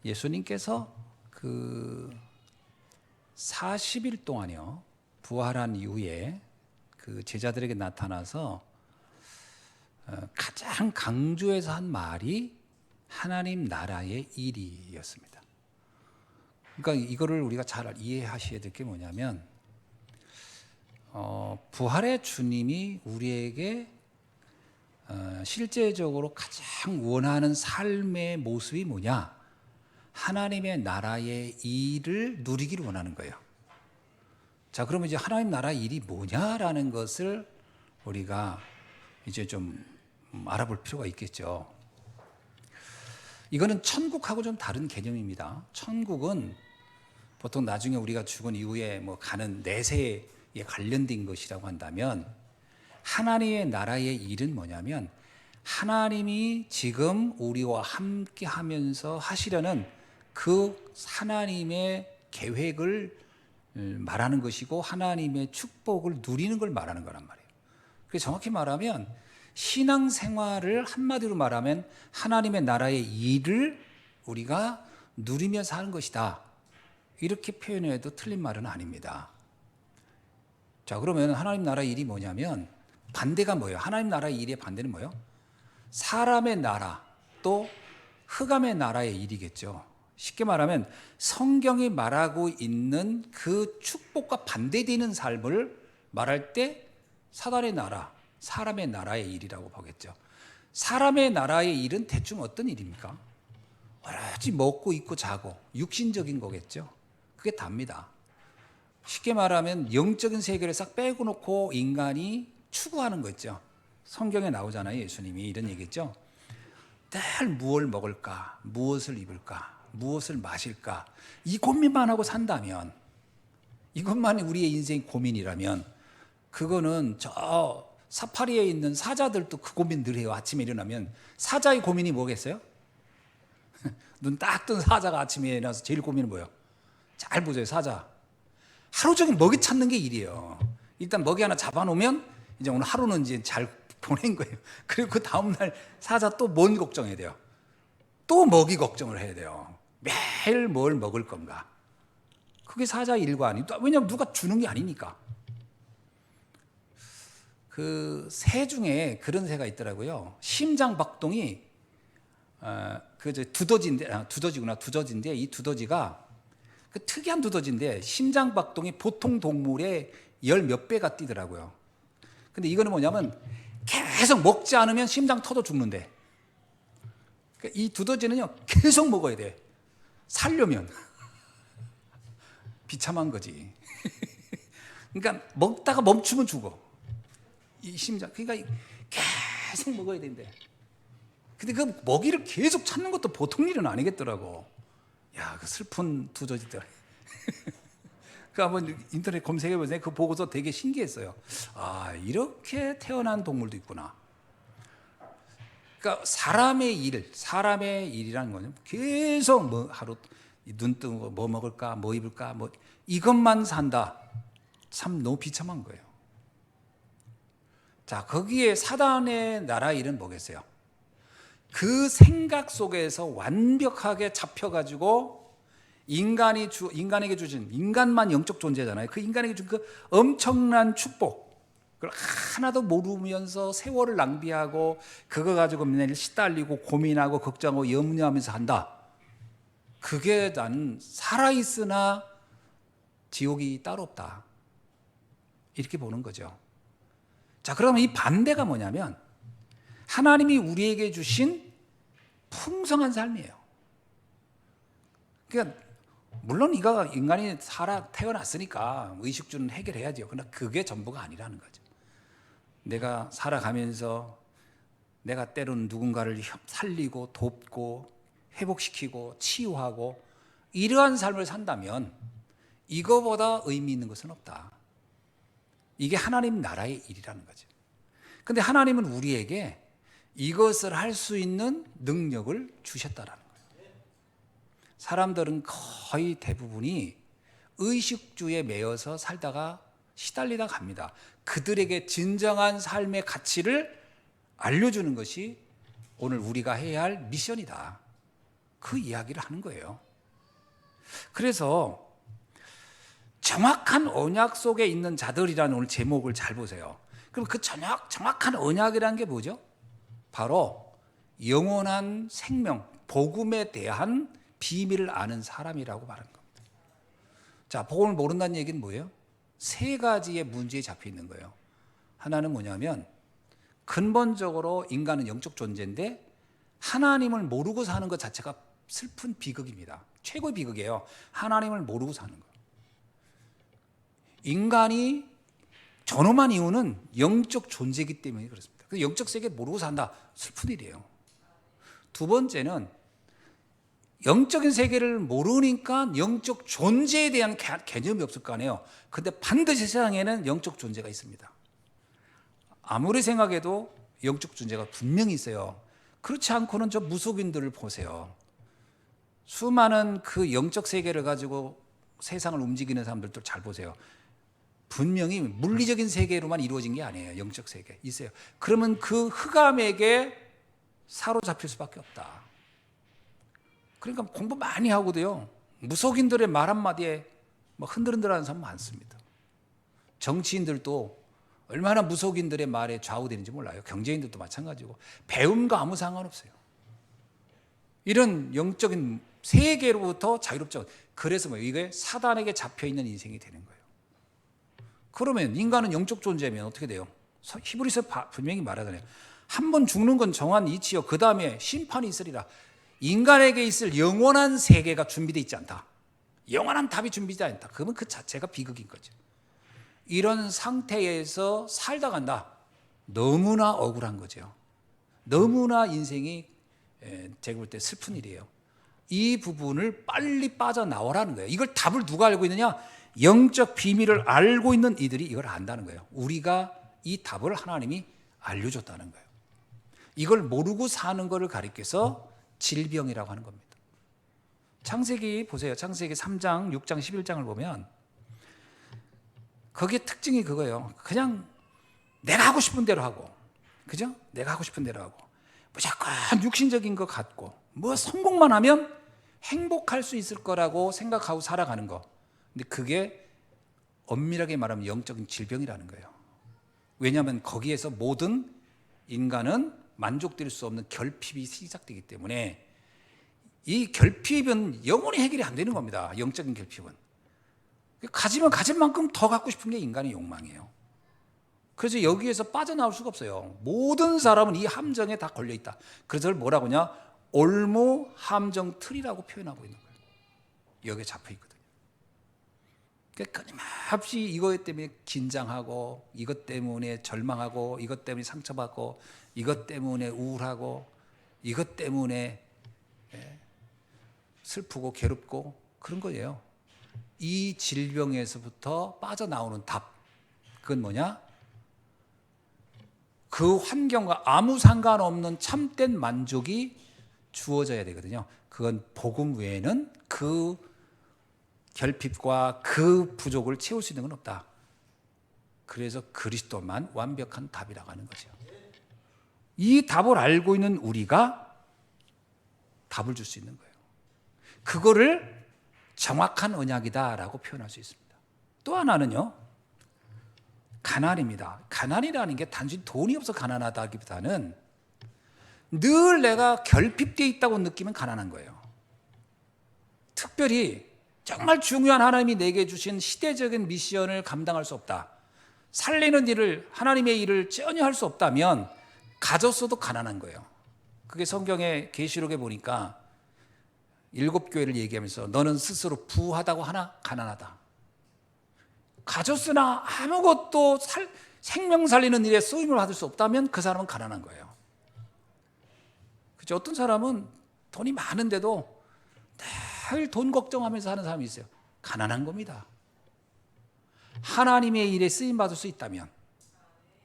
예수님께서 그 40일 동안요, 부활한 이후에 그 제자들에게 나타나서 가장 강조해서 한 말이 하나님 나라의 일이었습니다. 그러니까 이거를 우리가 잘 이해하셔야 될 게 뭐냐면, 부활의 주님이 우리에게 실제적으로 가장 원하는 삶의 모습이 뭐냐? 하나님의 나라의 일을 누리기를 원하는 거예요. 자, 그러면 이제 하나님 나라의 일이 뭐냐라는 것을 우리가 이제 좀 알아볼 필요가 있겠죠. 이거는 천국하고 좀 다른 개념입니다. 천국은 보통 나중에 우리가 죽은 이후에 뭐 가는 내세에 관련된 것이라고 한다면, 하나님의 나라의 일은 뭐냐면 하나님이 지금 우리와 함께 하면서 하시려는 그 하나님의 계획을 말하는 것이고, 하나님의 축복을 누리는 걸 말하는 거란 말이에요. 그래서 정확히 말하면 신앙생활을 한마디로 말하면 하나님의 나라의 일을 우리가 누리면서 하는 것이다, 이렇게 표현해도 틀린 말은 아닙니다. 자, 그러면 하나님 나라의 일이 뭐냐면 반대가 뭐예요? 하나님 나라의 일의 반대는 뭐예요? 사람의 나라, 또 흑암의 나라의 일이겠죠. 쉽게 말하면 성경이 말하고 있는 그 축복과 반대되는 삶을 말할 때 사단의 나라, 사람의 나라의 일이라고 보겠죠. 사람의 나라의 일은 대충 어떤 일입니까? 오로지 먹고 입고 자고 육신적인 거겠죠. 그게 답니다. 쉽게 말하면 영적인 세계를 싹 빼고 놓고 인간이 추구하는 거 있죠. 성경에 나오잖아요. 예수님이 이런 얘기했죠. 늘 무엇을 먹을까, 무엇을 입을까, 무엇을 마실까, 이 고민만 하고 산다면, 이것만이 우리의 인생 고민이라면, 그거는 저 사파리에 있는 사자들도 그 고민 늘 해요. 아침에 일어나면 사자의 고민이 뭐겠어요? 눈 딱 뜬 사자가 아침에 일어나서 제일 고민은 뭐예요? 잘 보세요. 사자 하루 종일 먹이 찾는 게 일이에요. 일단 먹이 하나 잡아놓으면 이제 오늘 하루는 이제 잘 보낸 거예요. 그리고 그 다음날 사자 또 뭔 걱정해야 돼요? 또 먹이 걱정을 해야 돼요. 매일 뭘 먹을 건가? 그게 사자 일과니. 왜냐하면 누가 주는 게 아니니까. 그 새 중에 그런 새가 있더라고요. 심장박동이 두더지인데 이 두더지가 그 특이한 두더지인데 심장박동이 보통 동물의 10몇 배가 뛰더라고요. 근데 이거는 뭐냐면 계속 먹지 않으면 심장 터져 죽는데, 그러니까 이 두더지는요 계속 먹어야 돼. 살려면. 비참한 거지. 그러니까 먹다가 멈추면 죽어. 이 심장. 그러니까 계속 먹어야 된대. 근데 그 먹이를 계속 찾는 것도 보통 일은 아니겠더라고. 야, 그 슬픈 두더지들. 그 한번 인터넷 검색해 보세요. 그 보고서 되게 신기했어요. 아, 이렇게 태어난 동물도 있구나. 그러니까 사람의 일이라는 거는 계속 뭐 하루 눈 뜨고 뭐 먹을까, 뭐 입을까, 뭐 이것만 산다. 참 너무 비참한 거예요. 자, 거기에 사단의 나라 일은 뭐겠어요? 그 생각 속에서 완벽하게 잡혀가지고 인간에게 주신, 인간만 영적 존재잖아요. 그 인간에게 준 그 엄청난 축복, 그걸 하나도 모르면서 세월을 낭비하고 그거 가지고 매일 시달리고 고민하고 걱정하고 염려하면서 한다. 그게 나는 살아있으나 지옥이 따로 없다, 이렇게 보는 거죠. 자, 그러면 이 반대가 뭐냐면 하나님이 우리에게 주신 풍성한 삶이에요. 그러니까 물론 인간이 태어났으니까 의식주는 해결해야죠. 그러나 그게 전부가 아니라는 거죠. 내가 살아가면서 내가 때로는 누군가를 살리고 돕고 회복시키고 치유하고 이러한 삶을 산다면 이거보다 의미 있는 것은 없다. 이게 하나님 나라의 일이라는 거죠. 근데 하나님은 우리에게 이것을 할 수 있는 능력을 주셨다라는 거예요. 사람들은 거의 대부분이 의식주에 매여서 살다가 시달리다 갑니다. 그들에게 진정한 삶의 가치를 알려주는 것이 오늘 우리가 해야 할 미션이다. 그 이야기를 하는 거예요. 그래서 정확한 언약 속에 있는 자들이라는 오늘 제목을 잘 보세요. 그럼 그 정확한 언약이라는 게 뭐죠? 바로 영원한 생명, 복음에 대한 비밀을 아는 사람이라고 말하는 겁니다. 자, 복음을 모른다는 얘기는 뭐예요? 세 가지의 문제에 잡혀 있는 거예요. 하나는 뭐냐면 근본적으로 인간은 영적 존재인데 하나님을 모르고 사는 것 자체가 슬픈 비극입니다. 최고의 비극이에요. 하나님을 모르고 사는 거. 인간이 존엄한 이유는 영적 존재이기 때문에 그렇습니다. 그래서 영적 세계를 모르고 산다. 슬픈 일이에요. 두 번째는 영적인 세계를 모르니까 영적 존재에 대한 개념이 없을 거 아니에요. 근데 반드시 세상에는 영적 존재가 있습니다. 아무리 생각해도 영적 존재가 분명히 있어요. 그렇지 않고는 저 무속인들을 보세요. 수많은 그 영적 세계를 가지고 세상을 움직이는 사람들도 잘 보세요. 분명히 물리적인 세계로만 이루어진 게 아니에요. 영적 세계 있어요. 그러면 그 흑암에게 사로잡힐 수밖에 없다. 그러니까 공부 많이 하고도요, 무속인들의 말 한마디에 흔들흔들하는 사람 많습니다. 정치인들도 얼마나 무속인들의 말에 좌우되는지 몰라요. 경제인들도 마찬가지고 배움과 아무 상관없어요. 이런 영적인 세계로부터 자유롭죠. 그래서 뭐 이게 사단에게 잡혀있는 인생이 되는 거예요. 그러면 인간은 영적 존재면 어떻게 돼요? 히브리서 분명히 말하잖아요. 한 번 죽는 건 정한 이치요, 그 다음에 심판이 있으리라. 인간에게 있을 영원한 세계가 준비되어 있지 않다. 영원한 답이 준비되지 않다. 그러면 그 자체가 비극인 거죠. 이런 상태에서 살다 간다. 너무나 억울한 거죠. 너무나 인생이 제가 볼 때 슬픈 일이에요. 이 부분을 빨리 빠져나오라는 거예요. 이걸 답을 누가 알고 있느냐? 영적 비밀을 알고 있는 이들이 이걸 안다는 거예요. 우리가 이 답을 하나님이 알려줬다는 거예요. 이걸 모르고 사는 것을 가리켜서 질병이라고 하는 겁니다. 창세기 보세요. 창세기 3장, 6장, 11장을 보면 거기에 특징이 그거예요. 그냥 내가 하고 싶은 대로 하고, 그죠? 내가 하고 싶은 대로 하고, 무조건 육신적인 것 같고, 뭐 성공만 하면 행복할 수 있을 거라고 생각하고 살아가는 거. 근데 그게 엄밀하게 말하면 영적인 질병이라는 거예요. 왜냐하면 거기에서 모든 인간은 만족될 수 없는 결핍이 시작되기 때문에 이 결핍은 영원히 해결이 안 되는 겁니다. 영적인 결핍은. 가지면 가진 만큼 더 갖고 싶은 게 인간의 욕망이에요. 그래서 여기에서 빠져나올 수가 없어요. 모든 사람은 이 함정에 다 걸려있다. 그래서 그걸 뭐라고 하냐? 올무 함정 틀이라고 표현하고 있는 거예요. 여기에 잡혀있거든요. 그러니까 끊임없이 이것 때문에 긴장하고, 이것 때문에 절망하고, 이것 때문에 상처받고, 이것 때문에 우울하고, 이것 때문에 슬프고 괴롭고 그런 거예요. 이 질병에서부터 빠져나오는 답, 그건 뭐냐? 그 환경과 아무 상관없는 참된 만족이 주어져야 되거든요. 그건 복음 외에는 그 결핍과 그 부족을 채울 수 있는 건 없다. 그래서 그리스도만 완벽한 답이라고 하는 거죠. 이 답을 알고 있는 우리가 답을 줄 수 있는 거예요. 그거를 정확한 언약이다라고 표현할 수 있습니다. 또 하나는요, 가난입니다. 가난이라는 게 단순히 돈이 없어 가난하다기보다는 늘 내가 결핍되어 있다고 느끼면 가난한 거예요. 특별히 정말 중요한 하나님이 내게 주신 시대적인 미션을 감당할 수 없다. 살리는 일을, 하나님의 일을 전혀 할 수 없다면 가졌어도 가난한 거예요. 그게 성경의 계시록에 보니까 7교회를 얘기하면서 너는 스스로 부하다고 하나 가난하다. 가졌으나 아무것도 생명 살리는 일에 쓰임을 받을 수 없다면 그 사람은 가난한 거예요. 그렇죠? 어떤 사람은 돈이 많은데도 늘 돈 걱정하면서 하는 사람이 있어요. 가난한 겁니다. 하나님의 일에 쓰임 받을 수 있다면,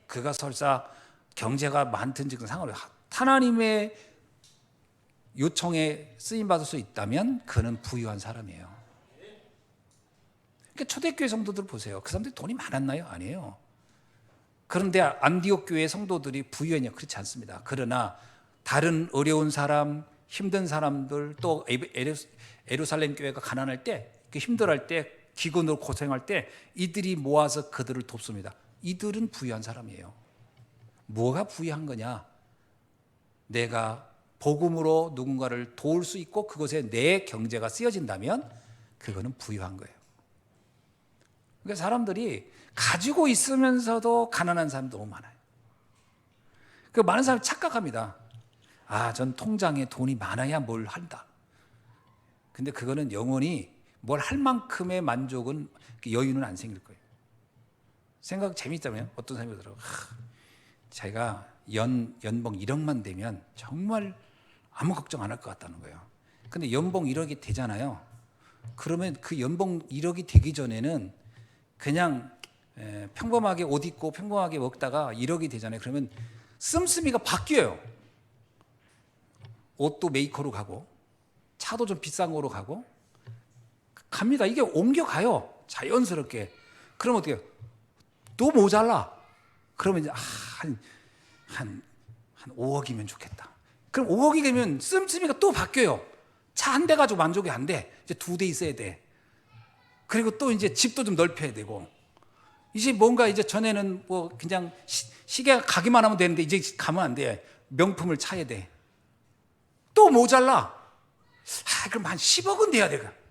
그가 설사 경제가 많든지 그 상관없어요. 하나님의 요청에 쓰임 받을 수 있다면 그는 부유한 사람이에요. 그러니까 초대교회 성도들 보세요. 그 사람들이 돈이 많았나요? 아니에요. 그런데 안디옥 교회 성도들이 부유했냐? 그렇지 않습니다. 그러나 다른 어려운 사람, 힘든 사람들, 또 예루살렘 교회가 가난할 때, 힘들어할 때, 기근으로 고생할 때 이들이 모아서 그들을 돕습니다. 이들은 부유한 사람이에요. 뭐가 부유한 거냐? 내가 복음으로 누군가를 도울 수 있고 그것에 내 경제가 쓰여진다면 그거는 부유한 거예요. 그러니까 사람들이 가지고 있으면서도 가난한 사람이 너무 많아요. 그 많은 사람이 착각합니다. 전 통장에 돈이 많아야 뭘 한다. 근데 그거는 영원히 뭘 할 만큼의 만족은, 여유는 안 생길 거예요. 생각 재밌다면 어떤 사람이 들어요. 제가 연봉 1억만 되면 정말 아무 걱정 안 할 것 같다는 거예요. 근데 연봉 1억이 되잖아요. 그러면 그 연봉 1억이 되기 전에는 그냥 평범하게 옷 입고 평범하게 먹다가 1억이 되잖아요. 그러면 씀씀이가 바뀌어요. 옷도 메이커로 가고 차도 좀 비싼 거로 가고 갑니다. 이게 옮겨가요. 자연스럽게. 그럼 어떻게 해요? 또 모자라. 그러면 이제 한 5억이면 좋겠다. 그럼 5억이 되면 씀씀이가 또 바뀌어요. 차 한 대 가지고 만족이 안 돼. 이제 2대 있어야 돼. 그리고 또 이제 집도 좀 넓혀야 되고. 이제 뭔가 이제 전에는 뭐 그냥 시계가 가기만 하면 되는데 이제 가면 안 돼. 명품을 차야 돼. 또 모자라. 그럼 한 10억은 돼야 돼.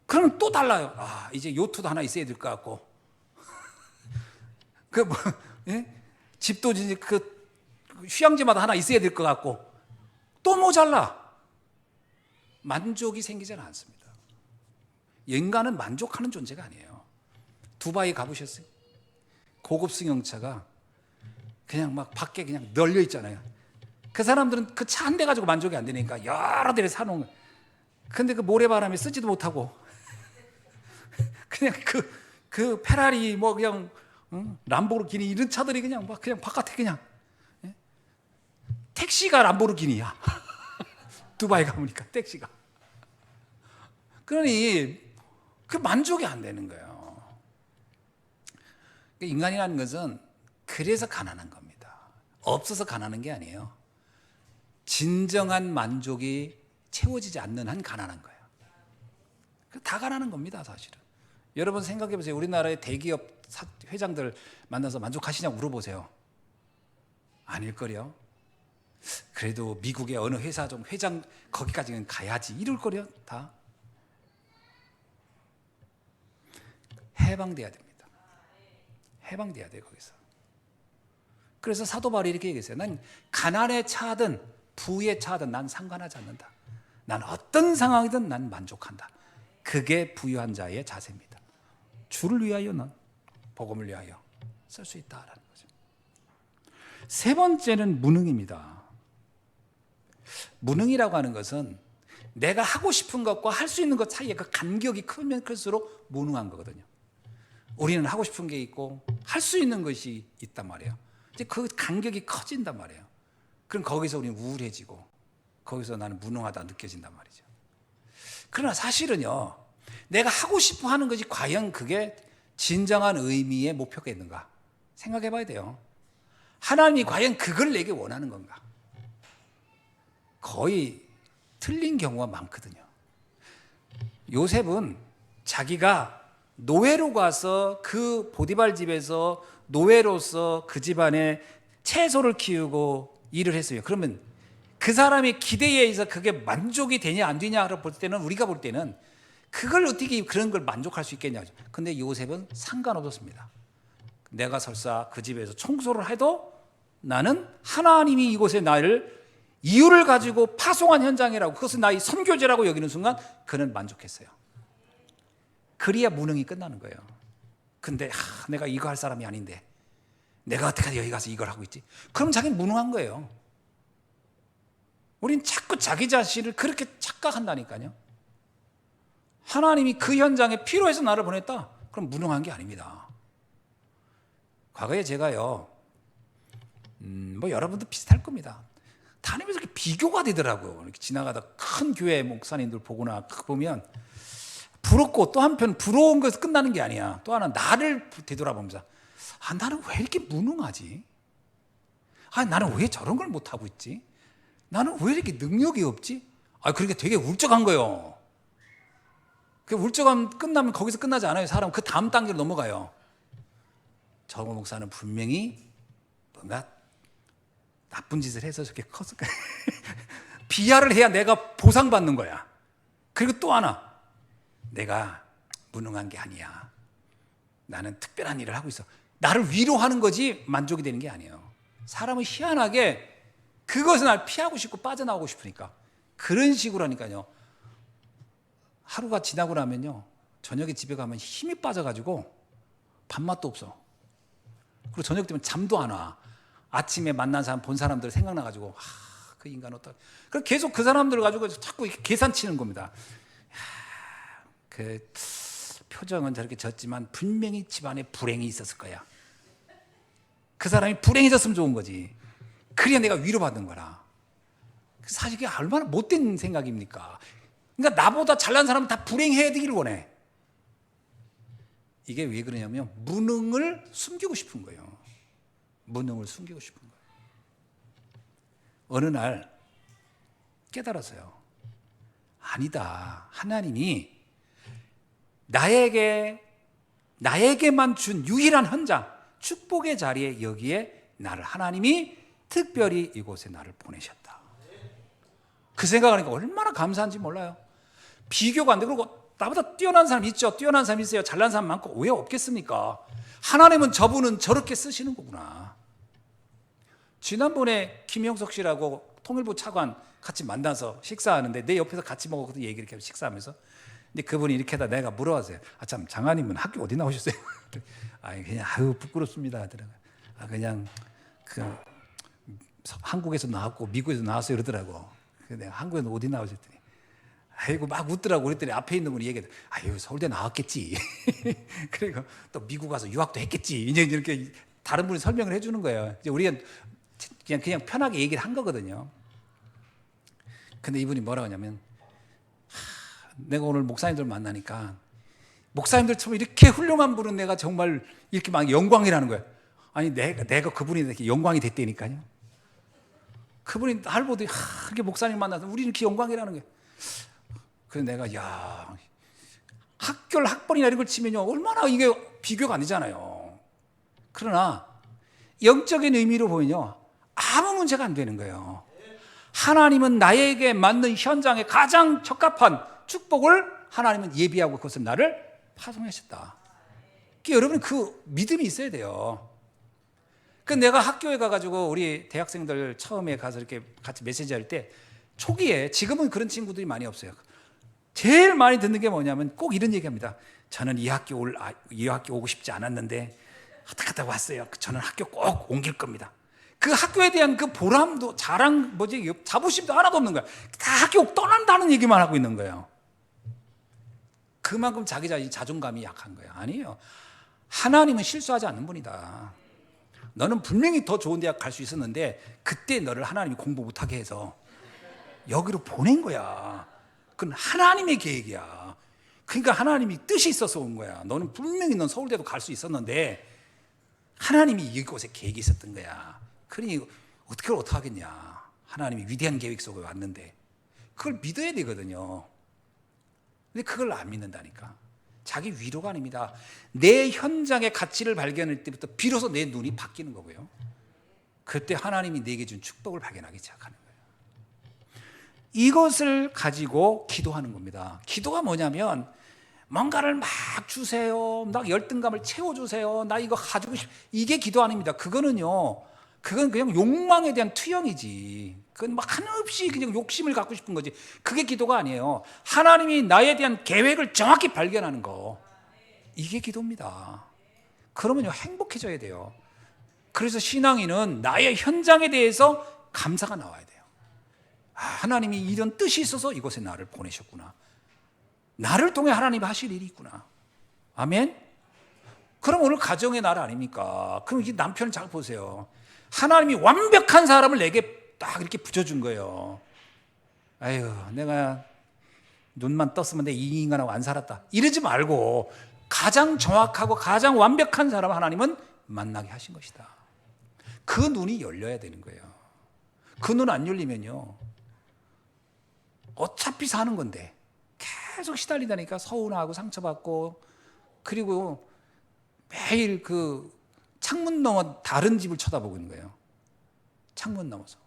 그러면 또 달라요. 이제 요트도 하나 있어야 될 것 같고. 집도 이제 그 휴양지마다 하나 있어야 될 것 같고. 또 모자라. 만족이 생기지 않습니다. 인간은 만족하는 존재가 아니에요. 두바이 가보셨어요? 고급 승용차가 그냥 막 밖에 그냥 널려 있잖아요. 그 사람들은 그 차 한 대 가지고 만족이 안 되니까 여러 대를 사놓은 거예요. 근데 그 모래바람에 쓰지도 못하고 그냥 그 페라리 뭐 그냥 람보르기니 이런 차들이 그냥 막 그냥 바깥에 그냥 택시가 람보르기니야. 두바이 가보니까 택시가. 그러니 그 만족이 안 되는 거예요. 인간이라는 것은 그래서 가난한 겁니다. 없어서 가난한 게 아니에요. 진정한 만족이 채워지지 않는 한 가난한 거예요. 다 가난한 겁니다, 사실은. 여러분 생각해 보세요. 우리나라의 대기업 회장들 만나서 만족하시냐고 물어보세요. 아닐걸요. 그래도 미국의 어느 회사 좀 회장 거기까지는 가야지 이럴걸요. 다 해방돼야 됩니다. 해방돼야 돼요, 거기서. 그래서 사도 바울이 이렇게 얘기했어요. 난 가난에 차든 부에 차든 난 상관하지 않는다. 난 어떤 상황이든 난 만족한다. 그게 부유한 자의 자세입니다. 주를 위하여는 복음을 위하여 쓸 수 있다라는 거죠. 세 번째는 무능입니다. 무능이라고 하는 것은 내가 하고 싶은 것과 할 수 있는 것 사이에 그 간격이 크면 클수록 무능한 거거든요. 우리는 하고 싶은 게 있고 할 수 있는 것이 있단 말이에요. 이제 그 간격이 커진단 말이에요. 그럼 거기서 우리는 우울해지고 거기서 나는 무능하다 느껴진단 말이죠. 그러나 사실은요, 내가 하고 싶어 하는 것이 과연 그게 진정한 의미의 목표가 있는가 생각해 봐야 돼요. 하나님이 과연 그걸 내게 원하는 건가? 거의 틀린 경우가 많거든요. 요셉은 자기가 노예로 가서 그 보디발 집에서 노예로서 그 집안에 채소를 키우고 일을 했어요. 그러면 그 사람의 기대에 의해서 그게 만족이 되냐 안 되냐를 볼 때는 우리가 볼 때는 그걸 어떻게 그런 걸 만족할 수 있겠냐. 근데 요셉은 상관없었습니다. 내가 설사 그 집에서 청소를 해도 나는 하나님이 이곳에 나를 이유를 가지고 파송한 현장이라고, 그것은 나의 선교제라고 여기는 순간 그는 만족했어요. 그래야 무능이 끝나는 거예요. 근데 내가 이거 할 사람이 아닌데 내가 어떻게 여기 가서 이걸 하고 있지? 그럼 자기는 무능한 거예요. 우린 자꾸 자기 자신을 그렇게 착각한다니까요. 하나님이 그 현장에 필요해서 나를 보냈다? 그럼 무능한 게 아닙니다. 과거에 제가요, 뭐 여러분도 비슷할 겁니다. 다니면서 이렇게 비교가 되더라고요. 이렇게 지나가다 큰 교회 목사님들 보거나 보면 부럽고, 또 한편 부러운 것에서 끝나는 게 아니야. 또 하나 나를 되돌아보면서 나는 왜 이렇게 무능하지? 나는 왜 저런 걸 못하고 있지? 나는 왜 이렇게 능력이 없지? 그러니까 되게 울적한 거예요. 그 울적함 끝나면 거기서 끝나지 않아요. 사람 그 다음 단계로 넘어가요. 정호 목사는 분명히 뭔가 나쁜 짓을 해서 저렇게 컸을 거야. 비하를 해야 내가 보상받는 거야. 그리고 또 하나, 내가 무능한 게 아니야. 나는 특별한 일을 하고 있어. 나를 위로하는 거지 만족이 되는 게 아니에요. 사람은 희한하게 그것을 날 피하고 싶고 빠져나오고 싶으니까 그런 식으로 하니까요. 하루가 지나고 나면요, 저녁에 집에 가면 힘이 빠져가지고 밥맛도 없어. 그리고 저녁 되면 잠도 안 와. 아침에 만난 사람, 본 사람들 생각나가지고 그 인간 어떡. 그럼 계속 그 사람들을 가지고 자꾸 이렇게 계산치는 겁니다. 그 표정은 저렇게 졌지만 분명히 집안에 불행이 있었을 거야. 그 사람이 불행해졌으면 좋은 거지. 그래야 내가 위로받는 거라. 사실 그게 얼마나 못된 생각입니까? 그러니까 나보다 잘난 사람은 다 불행해야 되기를 원해. 이게 왜 그러냐면 무능을 숨기고 싶은 거예요. 무능을 숨기고 싶은 거예요. 어느 날 깨달았어요. 아니다. 하나님이 나에게만 준 유일한 현장, 축복의 자리에 여기에 나를 하나님이 특별히 이곳에 나를 보내셨다. 그 생각하니까 얼마나 감사한지 몰라요. 비교가 안 돼. 그리고 나보다 뛰어난 사람 있죠. 뛰어난 사람 있어요. 잘난 사람 많고 왜 없겠습니까? 하나님은 저분은 저렇게 쓰시는 거구나. 지난번에 김영석 씨라고 통일부 차관 같이 만나서 식사하는데 내 옆에서 같이 먹었거든. 얘기를 이렇게 식사하면서. 근데 그분이 이렇게 하다 내가 물어봤어요. 참 장하님은 학교 어디 나오셨어요? 그냥 부끄럽습니다. 그냥 한국에서 나왔고 미국에서 나왔어요 이러더라고. 내가 한국에서 어디 나오셨더니 막 웃더라고. 그랬더니 앞에 있는 분이 얘기해. 서울대 나왔겠지. 그리고 또 미국 가서 유학도 했겠지. 이제 이렇게 다른 분이 설명을 해주는 거예요. 이제 우리가 그냥 편하게 얘기를 한 거거든요. 근데 이분이 뭐라고 하냐면, 내가 오늘 목사님들 만나니까 목사님들처럼 이렇게 훌륭한 분은 내가 정말 이렇게 막 영광이라는 거예요. 아니 내가 그분이 이렇게 영광이 됐다니까요. 그분이 날 보더니 이렇게 목사님 만나서 우리 이렇게 영광이라는 거예요. 그래서 내가 학교 학번이나 이런 걸 치면요 얼마나 이게 비교가 안 되잖아요. 그러나 영적인 의미로 보면요 아무 문제가 안 되는 거예요. 하나님은 나에게 맞는 현장에 가장 적합한 축복을 하나님은 예비하고 그것을 나를 파송하셨다. 그러니까 여러분 그 믿음이 있어야 돼요. 그 내가 학교에 가가지고 우리 대학생들 처음에 가서 이렇게 같이 메시지 할 때 초기에, 지금은 그런 친구들이 많이 없어요. 제일 많이 듣는 게 뭐냐면 꼭 이런 얘기합니다. 저는 이 학교 오고 싶지 않았는데 어떻게 왔어요. 저는 학교 꼭 옮길 겁니다. 그 학교에 대한 그 보람도 자부심도 하나도 없는 거야. 다 학교 떠난다는 얘기만 하고 있는 거예요. 그만큼 자기 자존감이 약한 거예요. 아니에요. 하나님은 실수하지 않는 분이다. 너는 분명히 더 좋은 대학 갈 수 있었는데 그때 너를 하나님이 공부 못하게 해서 여기로 보낸 거야. 그건 하나님의 계획이야. 그러니까 하나님이 뜻이 있어서 온 거야. 너는 분명히 넌 서울대도 갈 수 있었는데 하나님이 이곳에 계획이 있었던 거야. 그러니 어떻게 하겠냐. 하나님이 위대한 계획 속에 왔는데 그걸 믿어야 되거든요. 근데 그걸 안 믿는다니까. 자기 위로가 아닙니다. 내 현장의 가치를 발견할 때부터 비로소 내 눈이 바뀌는 거고요. 그때 하나님이 내게 준 축복을 발견하기 시작하는 거예요. 이것을 가지고 기도하는 겁니다. 기도가 뭐냐면 뭔가를 막 주세요. 나 열등감을 채워주세요. 나 이거 가지고 싶. 이게 기도 아닙니다. 그건 그냥 욕망에 대한 투영이지. 그건 막 한없이 그냥 욕심을 갖고 싶은 거지. 그게 기도가 아니에요. 하나님이 나에 대한 계획을 정확히 발견하는 거. 이게 기도입니다. 그러면요 행복해져야 돼요. 그래서 신앙인은 나의 현장에 대해서 감사가 나와야 돼요. 하나님이 이런 뜻이 있어서 이곳에 나를 보내셨구나. 나를 통해 하나님이 하실 일이 있구나. 아멘? 그럼 오늘 가정의 날 아닙니까? 그럼 이 남편을 잘 보세요. 하나님이 완벽한 사람을 내게 딱 이렇게 붙여준 거예요. 내가 눈만 떴으면 내 이 인간하고 안 살았다. 이러지 말고 가장 정확하고 가장 완벽한 사람 하나님은 만나게 하신 것이다. 그 눈이 열려야 되는 거예요. 그 눈 안 열리면요, 어차피 사는 건데 계속 시달리다니까 서운하고 상처받고, 그리고 매일 그 창문 넘어 다른 집을 쳐다보고 있는 거예요. 창문 넘어서.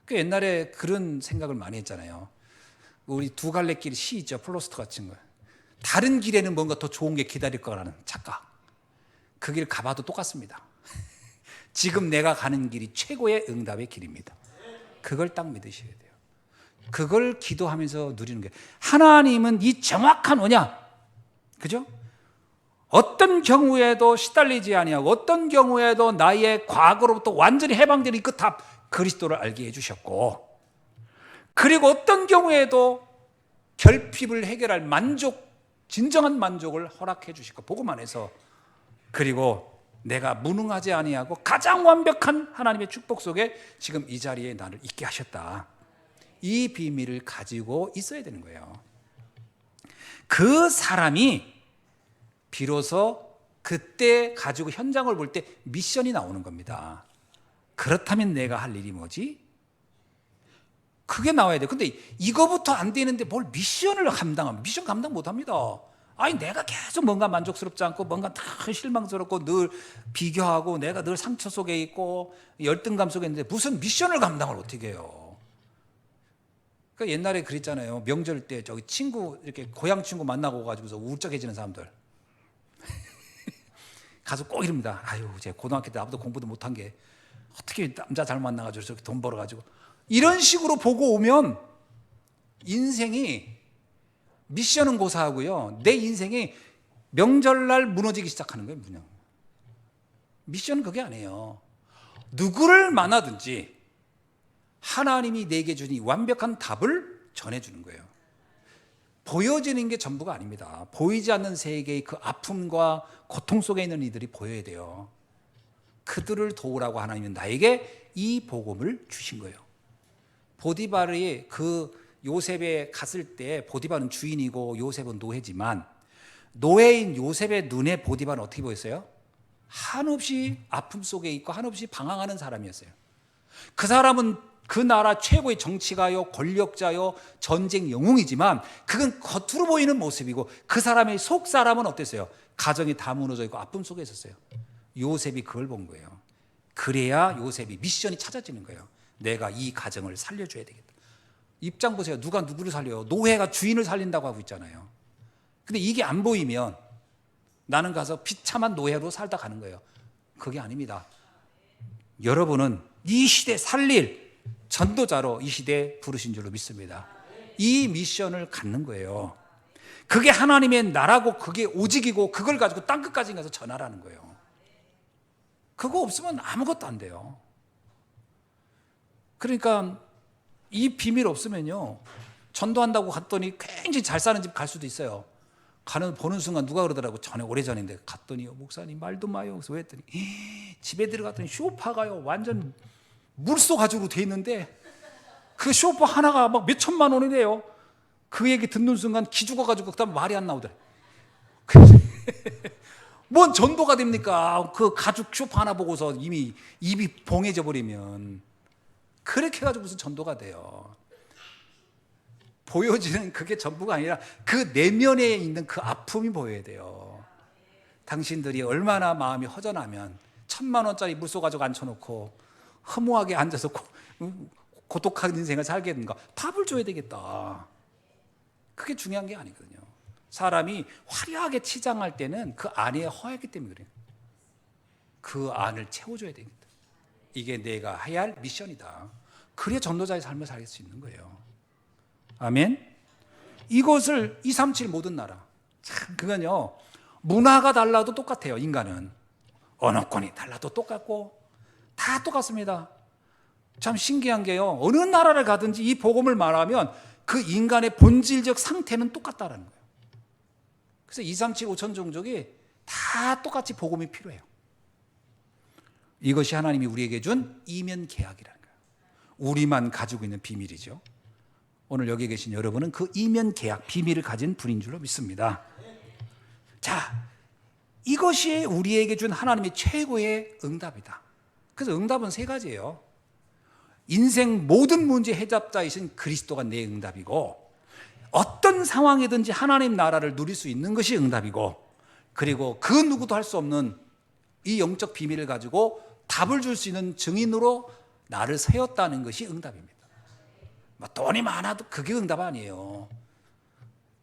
그 옛날에 그런 생각을 많이 했잖아요. 우리 두 갈래 길 시 있죠. 플로스트 같은 거. 다른 길에는 뭔가 더 좋은 게 기다릴 거라는 착각. 그 길 가봐도 똑같습니다. 지금 내가 가는 길이 최고의 응답의 길입니다. 그걸 딱 믿으셔야 돼요. 그걸 기도하면서 누리는 거예요. 하나님은 이 정확한 언약, 그죠? 어떤 경우에도 시달리지 아니하고, 어떤 경우에도 나의 과거로부터 완전히 해방되는 그 답, 그리스도를 알게 해주셨고, 그리고 어떤 경우에도 결핍을 해결할 만족, 진정한 만족을 허락해 주시고 복음 안에서, 그리고 내가 무능하지 아니하고 가장 완벽한 하나님의 축복 속에 지금 이 자리에 나를 있게 하셨다. 이 비밀을 가지고 있어야 되는 거예요. 그 사람이 비로소 그때 가지고 현장을 볼 때 미션이 나오는 겁니다. 그렇다면 내가 할 일이 뭐지? 그게 나와야 돼요. 근데 이거부터 안 되는데 뭘 미션을 감당합니까? 미션 감당 못 합니다. 아니, 내가 계속 뭔가 만족스럽지 않고 뭔가 다 실망스럽고 늘 비교하고 내가 늘 상처 속에 있고 열등감 속에 있는데 무슨 미션을 감당을 어떻게 해요? 그러니까 옛날에 그랬잖아요. 명절 때 저기 친구, 이렇게 고향 친구 만나고 가지고서 울적해지는 사람들. 가서 꼭 이럽니다. 아유, 제 고등학교 때 아무도 공부도 못한 게 어떻게 남자 잘 만나가지고 저렇게 돈 벌어가지고, 이런 식으로 보고 오면 인생이, 미션은 고사하고요, 내 인생이 명절날 무너지기 시작하는 거예요. 그냥 미션은 그게 아니에요. 누구를 만나든지 하나님이 내게 주니 완벽한 답을 전해주는 거예요. 보여지는 게 전부가 아닙니다. 보이지 않는 세계의 그 아픔과 고통 속에 있는 이들이 보여야 돼요. 그들을 도우라고 하나님은 나에게 이 복음을 주신 거예요. 보디발이 그 요셉에 갔을 때, 보디발은 주인이고 요셉은 노예지만, 노예인 요셉의 눈에 보디발은 어떻게 보였어요? 한없이 아픔 속에 있고 한없이 방황하는 사람이었어요. 그 사람은 그 나라 최고의 정치가요, 권력자요, 전쟁 영웅이지만 그건 겉으로 보이는 모습이고, 그 사람의 속 사람은 어땠어요? 가정이 다 무너져 있고 아픔 속에 있었어요. 요셉이 그걸 본 거예요. 그래야 요셉이 미션이 찾아지는 거예요. 내가 이 가정을 살려줘야 되겠다. 입장 보세요. 누가 누구를 살려요? 노예가 주인을 살린다고 하고 있잖아요. 근데 이게 안 보이면 나는 가서 비참한 노예로 살다 가는 거예요. 그게 아닙니다. 여러분은 이 시대 살릴 전도자로 이 시대에 부르신 줄로 믿습니다. 이 미션을 갖는 거예요. 그게 하나님의 나라고 그게 오직이고, 그걸 가지고 땅끝까지 가서 전하라는 거예요. 그거 없으면 아무것도 안 돼요. 그러니까 이 비밀 없으면요, 전도한다고 갔더니 굉장히 잘 사는 집 갈 수도 있어요. 보는 순간 누가 그러더라고. 전에 오래전인데 갔더니요, 목사님 말도 마요. 그래서 왜 했더니 집에 들어갔더니 쇼파가요 완전 물소 가죽으로 돼 있는데 그 쇼파 하나가 막 몇 천만 원이래요. 그 얘기 듣는 순간 기 죽어가지고 그다음 말이 안 나오더래. 뭔 전도가 됩니까? 그 가죽 쇼파 하나 보고서 이미 입이 봉해져 버리면. 그렇게 해가지고 무슨 전도가 돼요? 보여지는 그게 전부가 아니라 그 내면에 있는 그 아픔이 보여야 돼요. 당신들이 얼마나 마음이 허전하면 1,000만 원짜리 물소 가지고 앉혀놓고 허무하게 앉아서 고독한 인생을 살겠는가? 답을 줘야 되겠다. 그게 중요한 게 아니거든요. 사람이 화려하게 치장할 때는 그 안에 허했기 때문에 그래요. 그 안을 채워줘야 되겠다. 이게 내가 해야 할 미션이다. 그래야 전도자의 삶을 살 수 있는 거예요. 아멘. 이것을 237 모든 나라, 참 그건요, 문화가 달라도 똑같아요. 인간은 언어권이 달라도 똑같고 다 똑같습니다. 참 신기한 게요, 어느 나라를 가든지 이 복음을 말하면 그 인간의 본질적 상태는 똑같다라는 거예요. 그래서 237 5천 종족이 다 똑같이 복음이 필요해요. 이것이 하나님이 우리에게 준 이면 계약이라는 거예요. 우리만 가지고 있는 비밀이죠. 오늘 여기 계신 여러분은 그 이면 계약 비밀을 가진 분인 줄로 믿습니다. 자, 이것이 우리에게 준 하나님의 최고의 응답이다. 그래서 응답은 세 가지예요. 인생 모든 문제 해답자이신 그리스도가 내 응답이고, 어떤 상황이든지 하나님 나라를 누릴 수 있는 것이 응답이고, 그리고 그 누구도 할 수 없는 이 영적 비밀을 가지고 답을 줄 수 있는 증인으로 나를 세웠다는 것이 응답입니다. 뭐 돈이 많아도 그게 응답 아니에요.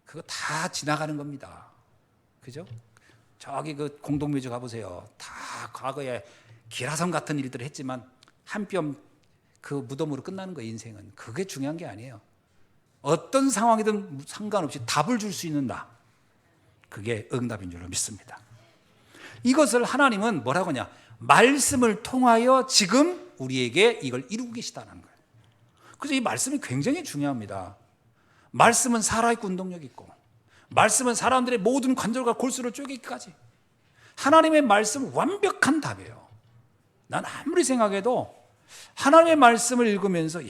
그거 다 지나가는 겁니다. 그죠? 저기 그 공동묘지 가보세요. 다 과거에 기라성 같은 일들을 했지만 한 뼘 그 무덤으로 끝나는 거예요. 인생은. 그게 중요한 게 아니에요. 어떤 상황이든 상관없이 답을 줄 수 있는 나, 그게 응답인 줄로 믿습니다. 이것을 하나님은 뭐라고 하냐, 말씀을 통하여 지금 우리에게 이걸 이루고 계시다는 거예요. 그래서 이 말씀이 굉장히 중요합니다. 말씀은 살아있고 운동력 있고, 말씀은 사람들의 모든 관절과 골수를 쪼개기까지, 하나님의 말씀은 완벽한 답이에요. 난 아무리 생각해도 하나님의 말씀을 읽으면서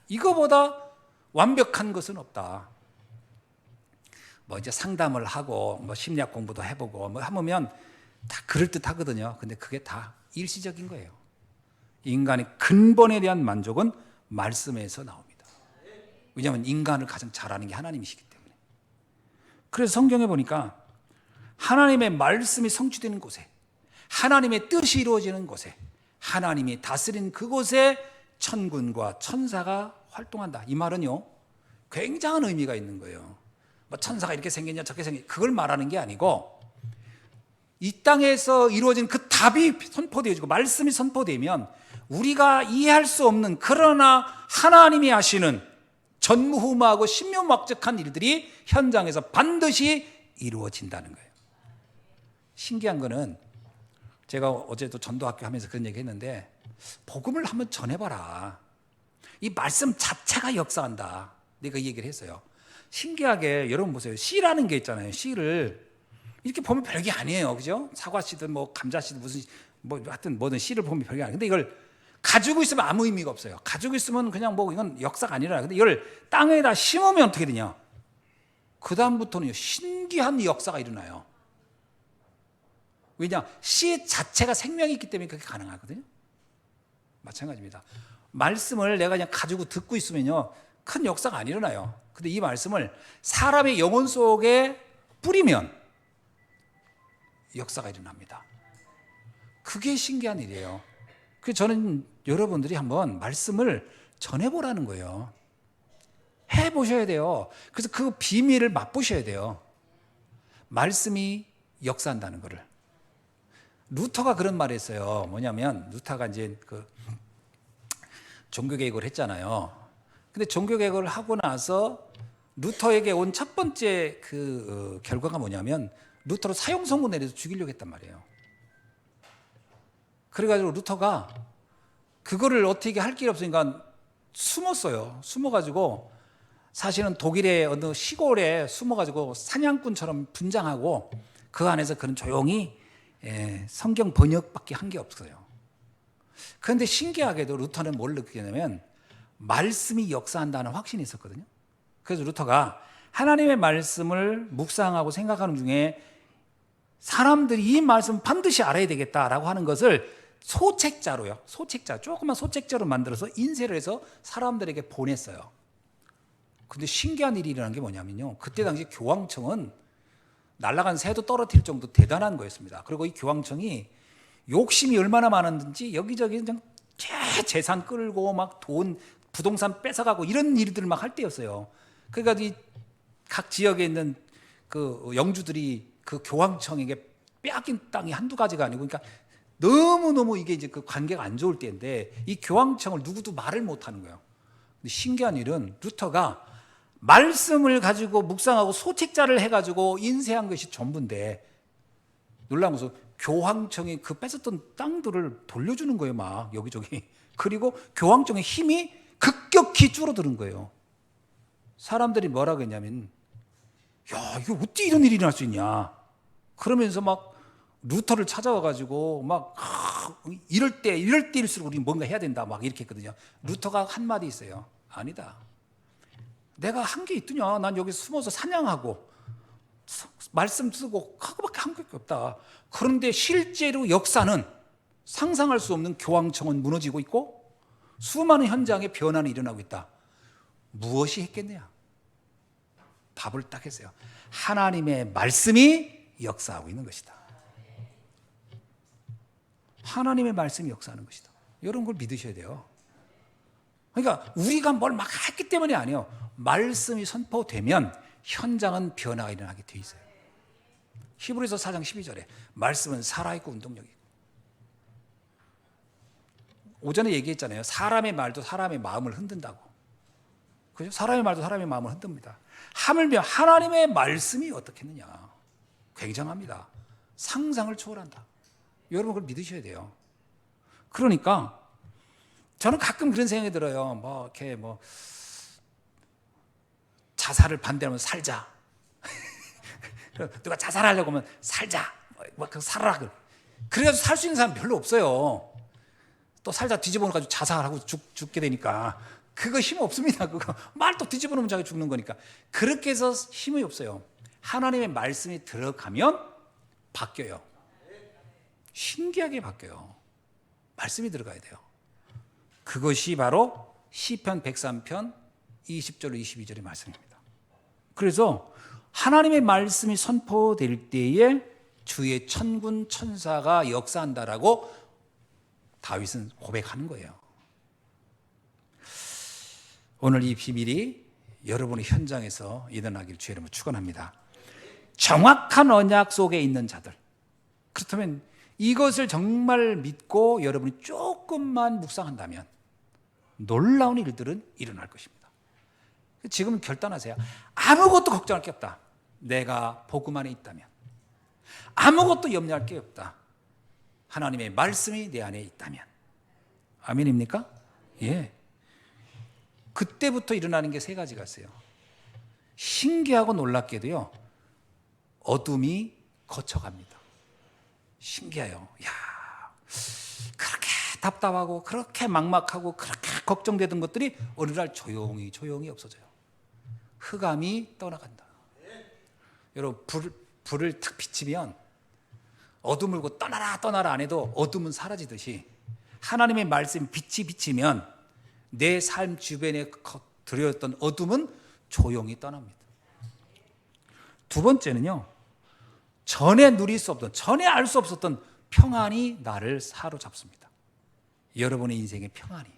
이거보다 완벽한 것은 없다. 뭐 이제 상담을 하고 뭐 심리학 공부도 해보고 뭐 하면 다 그럴듯하거든요. 근데 그게 다 일시적인 거예요. 인간의 근본에 대한 만족은 말씀에서 나옵니다. 왜냐하면 인간을 가장 잘 아는 게 하나님이시기 때문에. 그래서 성경에 보니까 하나님의 말씀이 성취되는 곳에, 하나님의 뜻이 이루어지는 곳에, 하나님이 다스린 그곳에 천군과 천사가 활동한다. 이 말은요, 굉장한 의미가 있는 거예요. 뭐 천사가 이렇게 생겼냐 저렇게 생겼냐 그걸 말하는 게 아니고, 이 땅에서 이루어진 그 답이 선포되어지고 말씀이 선포되면 우리가 이해할 수 없는, 그러나 하나님이 하시는 전무후무하고 신묘막적한 일들이 현장에서 반드시 이루어진다는 거예요. 신기한 거는, 제가 어제도 전도학교 하면서 그런 얘기 했는데, 복음을 한번 전해봐라. 이 말씀 자체가 역사한다. 내가 이 얘기를 했어요. 신기하게 여러분 보세요. 씨라는 게 있잖아요. 씨를 이렇게 보면 별게 아니에요. 그죠? 사과 씨든 뭐 감자 씨든 무슨 뭐 하여튼 뭐든 씨를 보면 별게 아니에요. 근데 이걸 가지고 있으면 아무 의미가 없어요. 가지고 있으면 그냥 뭐 이건 역사가 아니라. 근데 이걸 땅에다 심으면 어떻게 되냐? 그다음부터는 신기한 역사가 일어나요. 왜냐? 씨 자체가 생명이 있기 때문에 그게 가능하거든요. 마찬가지입니다. 말씀을 내가 그냥 가지고 듣고 있으면요, 큰 역사가 안 일어나요. 근데 이 말씀을 사람의 영혼 속에 뿌리면 역사가 일어납니다. 그게 신기한 일이에요. 그래서 저는 여러분들이 한번 말씀을 전해보라는 거예요. 해보셔야 돼요. 그래서 그 비밀을 맛보셔야 돼요. 말씀이 역사한다는 거를. 루터가 그런 말을 했어요. 뭐냐면, 루터가 이제 그 종교개혁을 했잖아요. 근데 종교개혁을 하고 나서 루터에게 온 첫 번째 그 결과가 뭐냐면, 루터로 사형선고 내려서 죽이려고 했단 말이에요. 그래가지고 루터가 그거를 어떻게 할 길이 없으니까 숨었어요. 숨어가지고 사실은 독일의 어느 시골에 숨어가지고 사냥꾼처럼 분장하고 그 안에서 그런 조용히 성경 번역밖에 한 게 없어요. 그런데 신기하게도 루터는 뭘 느끼냐면, 말씀이 역사한다는 확신이 있었거든요. 그래서 루터가 하나님의 말씀을 묵상하고 생각하는 중에 사람들이 이 말씀 반드시 알아야 되겠다라고 하는 것을 소책자로요. 조그만 소책자로 만들어서 인쇄를 해서 사람들에게 보냈어요. 근데 신기한 일이 일어난 게 뭐냐면요, 그때 당시 교황청은 날아간 새도 떨어뜨릴 정도 대단한 거였습니다. 그리고 이 교황청이 욕심이 얼마나 많았는지 여기저기 그냥 재산 끌고 막 돈, 부동산 뺏어가고 이런 일들을 막 할 때였어요. 그러니까 이 각 지역에 있는 그 영주들이 그 교황청에게 빼앗긴 땅이 한두 가지가 아니고, 그러니까 너무너무 이게 이제 그 관계가 안 좋을 때인데 이 교황청을 누구도 말을 못 하는 거예요. 근데 신기한 일은 루터가 말씀을 가지고 묵상하고 소책자를 해가지고 인쇄한 것이 전부인데, 놀라운 것은 교황청이 그 뺏었던 땅들을 돌려주는 거예요. 막 여기저기. 그리고 교황청의 힘이 급격히 줄어드는 거예요. 사람들이 뭐라고 했냐면, 야, 이거 어떻게 이런 일이 일어날 수 있냐. 그러면서 막 루터를 찾아와가지고 막 이럴 때일수록 우리 뭔가 해야 된다 막 이렇게 했거든요. 루터가 한 마디 있어요. 아니다. 내가 한 게 있더냐. 난 여기 숨어서 사냥하고 말씀 쓰고 그거밖에 한 게 없다. 그런데 실제로 역사는 상상할 수 없는 교황청은 무너지고 있고, 수많은 현장에 변화는 일어나고 있다. 무엇이 했겠느냐? 답을 딱 했어요. 하나님의 말씀이 역사하고 있는 것이다. 하나님의 말씀이 역사하는 것이다. 이런 걸 믿으셔야 돼요. 그러니까 우리가 뭘 막 했기 때문이 아니에요. 말씀이 선포되면 현장은 변화가 일어나게 돼 있어요. 히브리서 4장 12절에 말씀은 살아있고 운동력이고, 오전에 얘기했잖아요. 사람의 말도 사람의 마음을 흔든다고. 그죠? 사람의 말도 사람의 마음을 흔듭니다. 하물며 하나님의 말씀이 어떻겠느냐? 굉장합니다. 상상을 초월한다. 여러분 그걸 믿으셔야 돼요. 그러니까 저는 가끔 그런 생각이 들어요. 이렇게 자살을 반대하면 살자. 누가 자살하려고 하면 살자. 살아라. 그래가지고 살 수 있는 사람 별로 없어요. 또 살자 뒤집어 놓고 자살하고 죽게 되니까 그거 힘 없습니다. 그거 말 또 뒤집어 놓으면 자기 죽는 거니까. 그렇게 해서 힘이 없어요. 하나님의 말씀이 들어가면 바뀌어요. 신기하게 바뀌어요. 말씀이 들어가야 돼요. 그것이 바로 시편 103편 20절 22절의 말씀입니다. 그래서 하나님의 말씀이 선포될 때에 주의 천군 천사가 역사한다라고 다윗은 고백하는 거예요. 오늘 이 비밀이 여러분의 현장에서 일어나길 주의 이름으로 축원합니다. 정확한 언약 속에 있는 자들, 그렇다면 이것을 정말 믿고 여러분이 조금만 묵상한다면 놀라운 일들은 일어날 것입니다. 지금 결단하세요. 아무것도 걱정할 게 없다. 내가 복음 안에 있다면. 아무것도 염려할 게 없다. 하나님의 말씀이 내 안에 있다면. 아멘입니까? 예. 그때부터 일어나는 게 세 가지가 있어요. 신기하고 놀랍게도요, 어둠이 거쳐갑니다. 신기해요. 그렇게 답답하고 그렇게 막막하고 그렇게 걱정되던 것들이 어느 날 조용히 없어져요. 흑암이 떠나간다. 여러분 불을 탁 비치면 어둠을 물고 떠나라 안 해도 어둠은 사라지듯이 하나님의 말씀 빛이 비치면 내 삶 주변에 들여왔던 어둠은 조용히 떠납니다. 두 번째는요, 전에 누릴 수 없던, 전에 알 수 없었던 평안이 나를 사로잡습니다. 여러분의 인생의 평안이.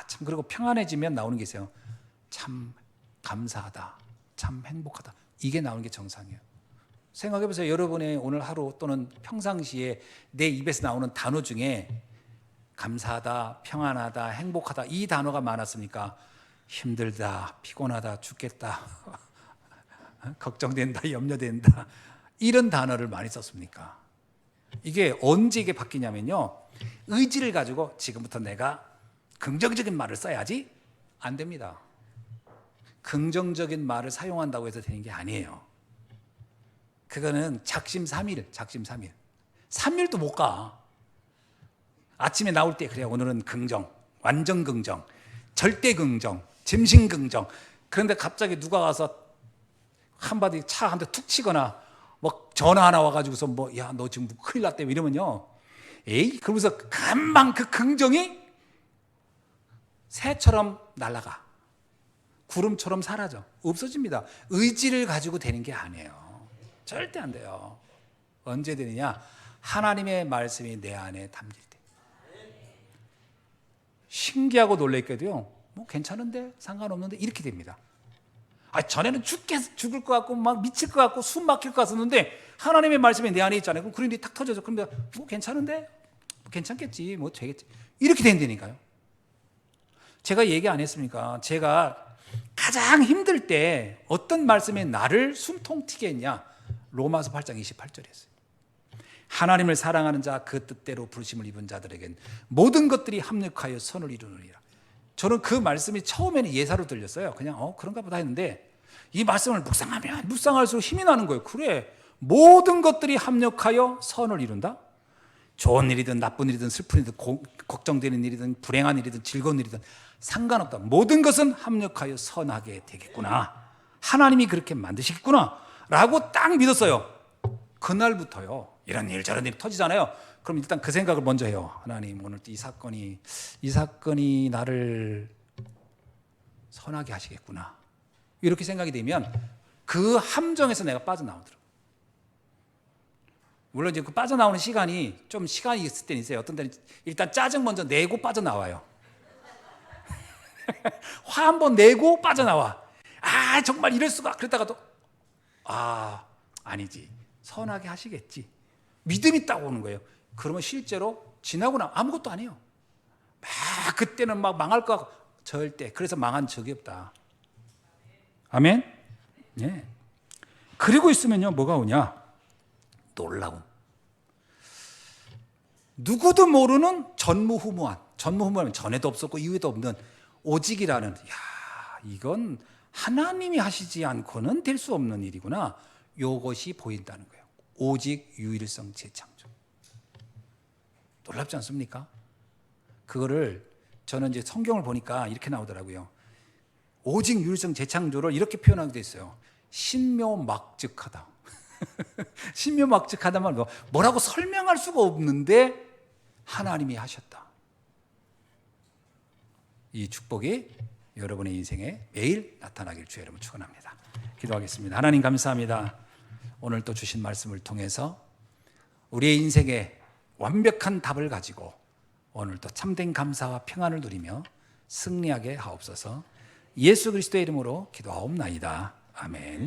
참, 그리고 평안해지면 나오는 게 있어요. 참 감사하다, 참 행복하다. 이게 나오는 게 정상이에요. 생각해 보세요. 여러분의 오늘 하루 또는 평상시에 내 입에서 나오는 단어 중에 감사하다, 평안하다, 행복하다 이 단어가 많았습니까? 힘들다, 피곤하다, 죽겠다, 걱정된다, 염려된다, 이런 단어를 많이 썼습니까? 이게 언제 이게 바뀌냐면요, 의지를 가지고 지금부터 내가 긍정적인 말을 써야지, 안 됩니다. 긍정적인 말을 사용한다고 해서 되는 게 아니에요. 그거는 작심삼일 3일도 못 가. 아침에 나올 때 그래, 오늘은 긍정, 완전 긍정, 절대 긍정, 짐신 긍정. 그런데 갑자기 누가 가서 한마디 차 한 대 툭 치거나 전화 하나 와가지고서 야, 너 지금 큰일 났대 이러면요, 에이, 그러면서 금방 그 긍정이 새처럼 날아가, 구름처럼 사라져, 없어집니다. 의지를 가지고 되는 게 아니에요. 절대 안 돼요. 언제 되느냐? 하나님의 말씀이 내 안에 담길 때. 신기하고 놀랍게도요, 괜찮은데, 상관없는데 이렇게 됩니다. 전에는 죽을 것 같고 막 미칠 것 같고 숨 막힐 것 같았는데 하나님의 말씀이 내 안에 있잖아요. 그럼 그런 일이 탁 터져서, 그런데 괜찮은데, 괜찮겠지, 되겠지, 이렇게 된다니까요. 제가 얘기 안 했습니까? 제가 가장 힘들 때 어떤 말씀이 나를 숨통 튀게 했냐? 로마서 8장 28절에 했어요. 하나님을 사랑하는 자, 그 뜻대로 부르심을 입은 자들에겐 모든 것들이 합력하여 선을 이루느니라. 저는 그 말씀이 처음에는 예사로 들렸어요. 그냥 그런가 보다 했는데, 이 말씀을 묵상하면 묵상할수록 힘이 나는 거예요. 그래, 모든 것들이 합력하여 선을 이룬다. 좋은 일이든 나쁜 일이든 슬픈 일이든 걱정되는 일이든 불행한 일이든 즐거운 일이든 상관없다. 모든 것은 합력하여 선하게 되겠구나. 하나님이 그렇게 만드시겠구나 라고 딱 믿었어요. 그날부터요, 이런 일 저런 일이 터지잖아요. 그럼 일단 그 생각을 먼저 해요. 하나님, 오늘 또 이 사건이 나를 선하게 하시겠구나. 이렇게 생각이 되면 그 함정에서 내가 빠져나오더라고요. 물론 이제 그 빠져나오는 시간이 좀 시간이 있을 때는 있어요. 어떤 때는 일단 짜증 먼저 내고 빠져나와요. 화 한번 내고 빠져나와. 아, 정말 이럴 수가. 그랬다가도 아니지. 선하게 하시겠지. 믿음이 딱 오는 거예요. 그러면 실제로 지나고 나면 아무것도 아니에요. 막 그때는 막 망할 것 같고 절대. 그래서 망한 적이 없다. 아멘? 예. 그리고 있으면요, 뭐가 오냐? 놀라움. 누구도 모르는 전무후무한. 전무후무하면 전에도 없었고 이후에도 없는 오직이라는, 이건 하나님이 하시지 않고는 될 수 없는 일이구나. 이것이 보인다는 거예요. 오직 유일성 재창조. 놀랍지 않습니까? 그거를 저는 이제 성경을 보니까 이렇게 나오더라고요. 오직 유일성 재창조를 이렇게 표현하게 돼 있어요. 신묘막측하다. 신묘막측하다만 뭐라고 설명할 수가 없는데 하나님이 하셨다. 이 축복이 여러분의 인생에 매일 나타나길 주의 이름으로 축원합니다. 기도하겠습니다. 하나님 감사합니다. 오늘 또 주신 말씀을 통해서 우리의 인생에 완벽한 답을 가지고 오늘도 참된 감사와 평안을 누리며 승리하게 하옵소서. 예수 그리스도의 이름으로 기도하옵나이다. 아멘.